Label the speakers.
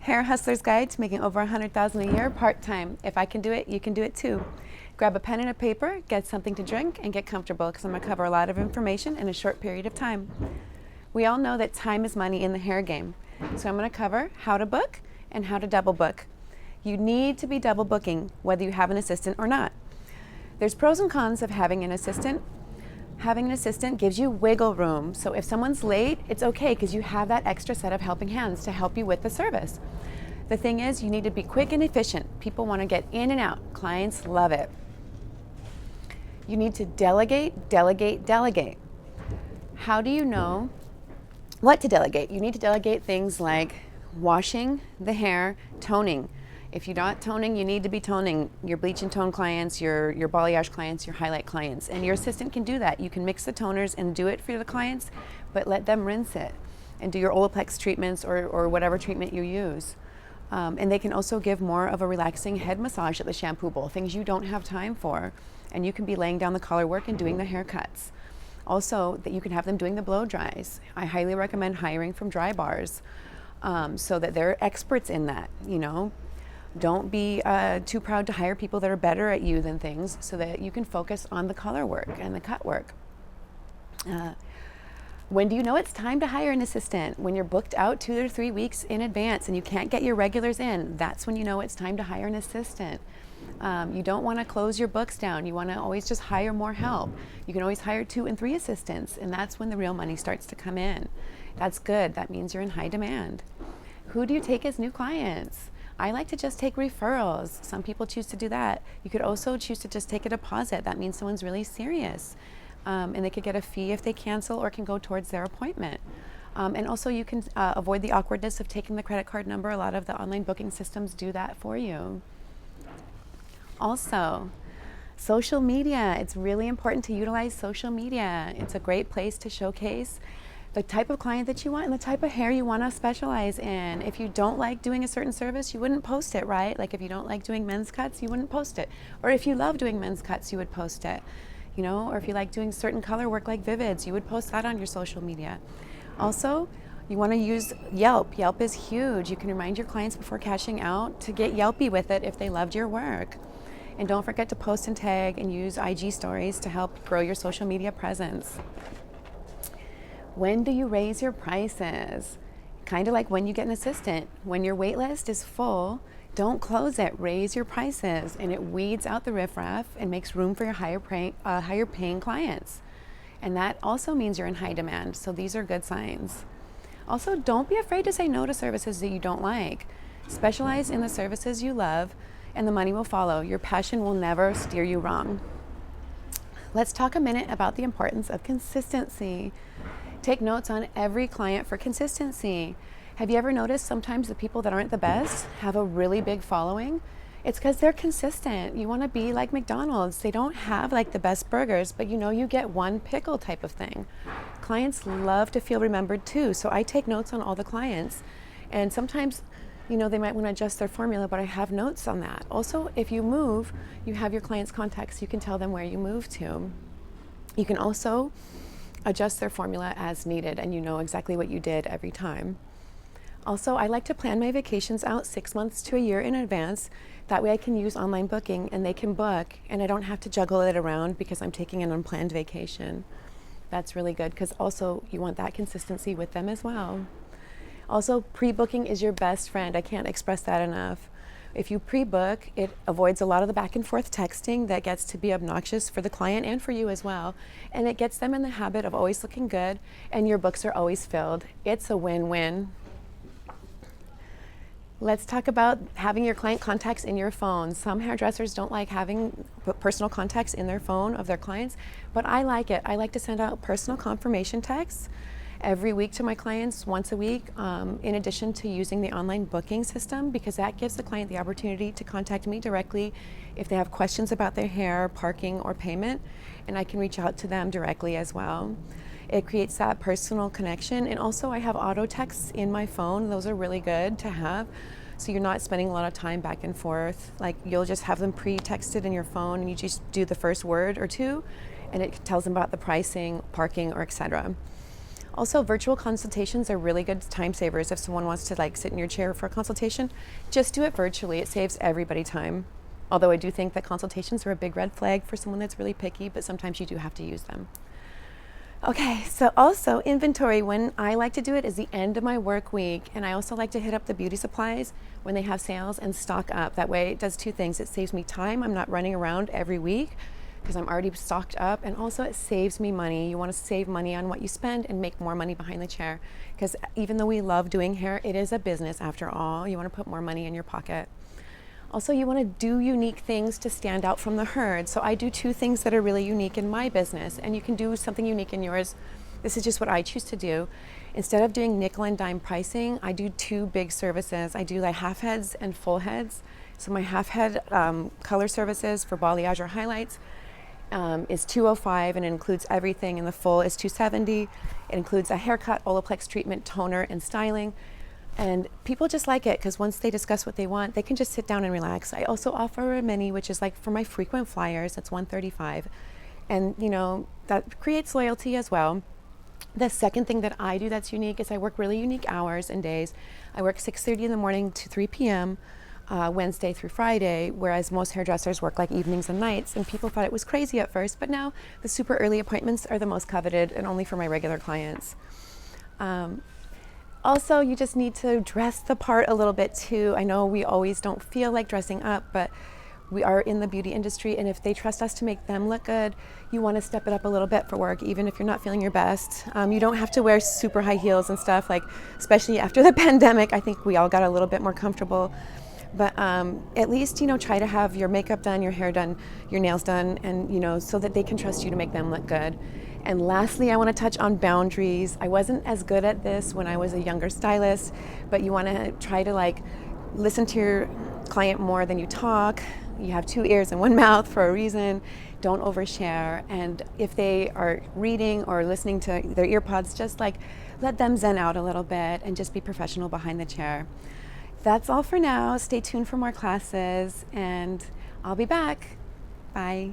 Speaker 1: Hair Hustler's Guide to Making Over $100,000 a year part-time. If I can do it, you can do it too. Grab a pen and a paper, get something to drink, and get comfortable because I'm going to cover a lot of information in a short period of time. We all know that time is money in the hair game. So I'm going to cover how to book and how to double book. You need to be double booking whether you have an assistant or not. There's pros and cons of having an assistant. Having an assistant gives you wiggle room. So if someone's late, it's okay because you have that extra set of helping hands to help you with the service. The thing is, you need to be quick and efficient. People want to get in and out. Clients love it. You need to delegate, delegate, delegate. How do you know what to delegate? You need to delegate things like washing the hair, toning. If you're not toning, you need to be toning your bleach and tone clients, your balayage clients, your highlight clients. And your assistant can do that. You can mix the toners and do it for the clients, but let them rinse it and do your Olaplex treatments or whatever treatment you use. And they can also give more of a relaxing head massage at the shampoo bowl, things you don't have time for. And you can be laying down the color work and doing the haircuts. Also, that you can have them doing the blow dries. I highly recommend hiring from dry bars so that they're experts in that, you know. Don't be too proud to hire people that are better at you than things so that you can focus on the color work and the cut work. When do you know it's time to hire an assistant? When you're booked out 2 or 3 weeks in advance and you can't get your regulars in, that's when you know it's time to hire an assistant. You don't want to close your books down. You want to always just hire more help. You can always hire 2 and 3 assistants, and that's when the real money starts to come in. That's good. That means you're in high demand. Who do you take as new clients? I like to just take referrals. Some people choose to do that. You could also choose to just take a deposit. That means someone's really serious. And they could get a fee if they cancel or can go towards their appointment. And also you can avoid the awkwardness of taking the credit card number. A lot of the online booking systems do that for you. Also, social media. It's really important to utilize social media. It's a great place to showcase the type of client that you want and the type of hair you want to specialize in. If you don't like doing a certain service, you wouldn't post it, right? Like if you don't like doing men's cuts, you wouldn't post it. Or if you love doing men's cuts, you would post it. You know, or if you like doing certain color work like Vivids, you would post that on your social media. Also, you want to use Yelp. Yelp is huge. You can remind your clients before cashing out to get Yelpy with it if they loved your work. And don't forget to post and tag and use IG stories to help grow your social media presence. When do you raise your prices? Kind of like when you get an assistant. When your wait list is full, don't close it. Raise your prices, and it weeds out the riffraff and makes room for your higher paying clients. And that also means you're in high demand, so these are good signs. Also, don't be afraid to say no to services that you don't like. Specialize in the services you love, and the money will follow. Your passion will never steer you wrong. Let's talk a minute about the importance of consistency. Take notes on every client for consistency. Have you ever noticed sometimes the people that aren't the best have a really big following? It's because they're consistent. You want to be like McDonald's. They don't have like the best burgers, but you know you get one pickle type of thing. Clients love to feel remembered too, so I take notes on all the clients. And sometimes, you know, they might want to adjust their formula, but I have notes on that. Also, if you move, you have your clients' contacts. You can tell them where you move to. You can also adjust their formula as needed, and you know exactly what you did every time. Also, I like to plan my vacations out 6 months to a year in advance. That way I can use online booking and they can book, and I don't have to juggle it around because I'm taking an unplanned vacation. That's really good because also you want that consistency with them as well. Also, pre-booking is your best friend. I can't express that enough. If you pre-book, it avoids a lot of the back and forth texting that gets to be obnoxious for the client and for you as well. And it gets them in the habit of always looking good, and your books are always filled. It's a win-win. Let's talk about having your client contacts in your phone. Some hairdressers don't like having personal contacts in their phone of their clients, but I like it. I like to send out personal confirmation texts every week to my clients, once a week, in addition to using the online booking system, because that gives the client the opportunity to contact me directly if they have questions about their hair, parking, or payment, and I can reach out to them directly as well. It creates that personal connection, and also I have auto texts in my phone. Those are really good to have, so you're not spending a lot of time back and forth. Like, you'll just have them pre-texted in your phone, and you just do the first word or two, and it tells them about the pricing, parking, or etc. Also, virtual consultations are really good time savers. If someone wants to like sit in your chair for a consultation, just do it virtually. It saves everybody time. Although I do think that consultations are a big red flag for someone that's really picky, but sometimes you do have to use them. Okay, so also inventory, when I like to do it is the end of my work week, and I also like to hit up the beauty supplies when they have sales and stock up. That way it does two things. It saves me time. I'm not running around every week because I'm already stocked up, and also it saves me money. You want to save money on what you spend and make more money behind the chair, because even though we love doing hair, it is a business after all. You want to put more money in your pocket. Also, you want to do unique things to stand out from the herd. So I do two things that are really unique in my business, and you can do something unique in yours. This is just what I choose to do. Instead of doing nickel and dime pricing, I do two big services. I do like half heads and full heads. So my half head color services for balayage or highlights is $205, and it includes everything, and the full is $270. It includes a haircut, Olaplex treatment, toner, and styling. And people just like it because once they discuss what they want, they can just sit down and relax. I also offer a mini, which is like for my frequent flyers, that's $135. And you know, that creates loyalty as well. The second thing that I do that's unique is I work really unique hours and days. I work 6:30 in the morning to 3 p.m. Wednesday through Friday, whereas most hairdressers work like evenings and nights, and people thought it was crazy at first, but now the super early appointments are the most coveted and only for my regular clients. Also, you just need to dress the part a little bit too. I know we always don't feel like dressing up, but we are in the beauty industry, and if they trust us to make them look good, you want to step it up a little bit for work, even if you're not feeling your best. You don't have to wear super high heels and stuff, like especially after the pandemic. I think we all got a little bit more comfortable. But at least, you know, try to have your makeup done, your hair done, your nails done, and, you know, so that they can trust you to make them look good. And lastly, I want to touch on boundaries. I wasn't as good at this when I was a younger stylist, but you want to try to like listen to your client more than you talk. You have two ears and one mouth for a reason. Don't overshare. And if they are reading or listening to their ear pods, just like let them zen out a little bit and just be professional behind the chair. That's all for now. Stay tuned for more classes, and I'll be back. Bye.